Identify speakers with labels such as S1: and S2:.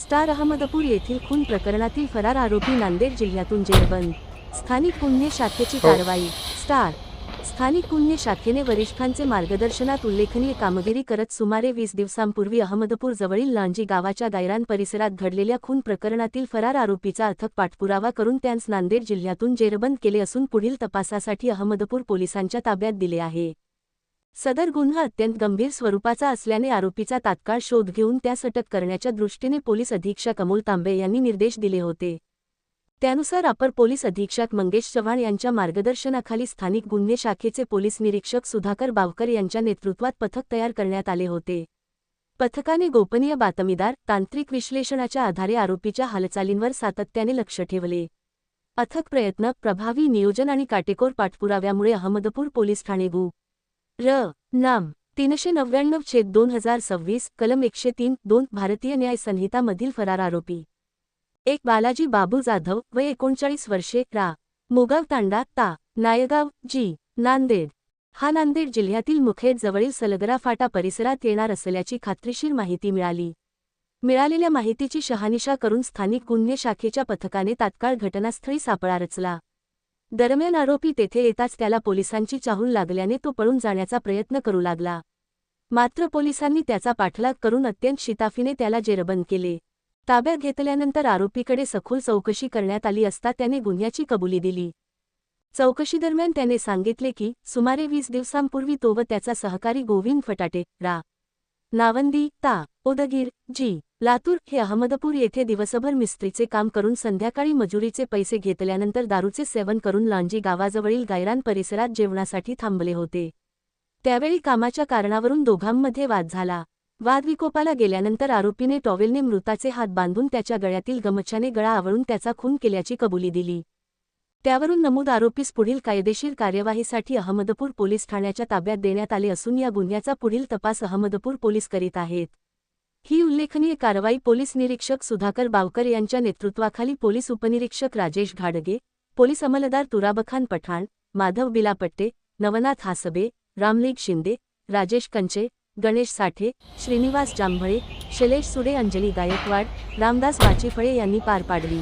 S1: Star Ahmadpur येथील खून प्रकरणातील फरार आरोपी नांदेड जिल्ह्यातून जेरबंद. स्थानिक गुन्हे शाखेची कारवाई. स्टार स्थानिक गुन्हे शाखेने वरिष्ठांचे मार्गदर्शनात उल्लेखनीय कामगिरी करत सुमारे 20 दिवसांपूर्वी अहमदपूर जवळील लांजी गावाच्या गायरान परिसरात घडलेल्या खून प्रकरणातील फरार आरोपीचा अथक पाठपुरावा करून त्यांस नांदेड जिल्ह्यातून जेरबंद केले असून पुढील तपासासाठी अहमदपूर पोलिसांच्या ताब्यात दिले आहे. सदर गुन्हा अत्यंत गंभीर स्वरूपाचा असल्याने आरोपीचा तात्काळ शोध घेऊन त्यास अटक करण्याच्या दृष्टीने पोलीस अधीक्षक अमोल तांबे यांनी निर्देश दिले होते. त्यानुसार अपर पोलीस अधीक्षक मंगेश चव्हाण यांच्या मार्गदर्शनाखाली स्थानिक गुन्हे शाखेचे पोलीस निरीक्षक सुधाकर बावकर यांच्या नेतृत्वात पथक तयार करण्यात आले होते. पथकाने गोपनीय बातमीदार, तांत्रिक विश्लेषणाच्या आधारे आरोपीच्या हालचालींवर सातत्याने लक्ष ठेवले. अथक प्रयत्न, प्रभावी नियोजन आणि काटेकोर पाठपुराव्यामुळे अहमदपूर पोलीस ठाणे गु. र. नाम 399/2026 कलम 103(2) भारतीय न्याय संहिता मधील फरार आरोपी एक बालाजी बाबू जाधव वय 39 वर्षे, रा. मोगाव तांडा, ता. नायगाव, जी. नांदेड हा नांदेड जिल्ह्यातील मुखेड जवळील सलगरा फाटा परिसरात येणार असल्याची खात्रीशीर माहिती मिळाली. मिळालेल्या माहितीची शहानिशा करून स्थानिक गुन्हे शाखेच्या पथकाने तात्काळ घटनास्थळी सापळा रचला. दरम्यान आरोपी तेथे येताच त्याला पोलिसांची चाहूल लागल्याने तो पळून जाण्याचा प्रयत्न करू लागला. मात्र पोलिसांनी त्याचा पाठलाग करून अत्यंत शिताफीने त्याला जेरबंद केले. ताब्यात घेतल्यानंतर आरोपीकडे सखोल चौकशी करण्यात आली असता त्याने गुन्ह्याची कबुली दिली. चौकशीदरम्यान त्याने सांगितले की सुमारे 20 दिवसांपूर्वी तो व त्याचा सहकारी गोविंद फटाटे, रा. नावंदी, ता. उदगीर, जी. लातूर हे अहमदपूर येथे दिवसभर मिस्त्रीचे काम करून संध्याकाळी मजुरीचे पैसे घेतल्यानंतर दारूचे सेवन करून लांजी गावाजवळील गायरान परिसरात जेवणासाठी थांबले होते. त्यावेळी कामाच्या कारणावरून दोघांमध्ये वाद झाला. वाद विकोपाला गेल्यानंतर आरोपीने टॉवेलने मृताचे हात बांधून त्याच्या गळ्यातील गमछाने गळा आवळून त्याचा खून केल्याची कबुली दिली. त्यावरून नमूद आरोपीस पुढील कायदेशीर कार्यवाहीसाठी अहमदपूर पोलीस ठाण्याच्या ताब्यात देण्यात आले असून या गुन्ह्याचा पुढील तपास अहमदपूर पोलीस करीत आहेत. ही उल्लेखनीय कारवाई पोलीस निरीक्षक सुधाकर बावकर यांच्या नेतृत्वाखाली पोलीस उपनिरीक्षक राजेश घाडगे, पोलीस अंमलदार तुराबखान पठाण, माधव बिलापट्टे, नवनाथ हासबे, रामलिंग शिंदे, राजेश कंचे, गणेश साठे, श्रीनिवास जांभळे, शैलेश सुडे, अंजली गायकवाड, रामदास बाचीफळे यांनी पार पाडली.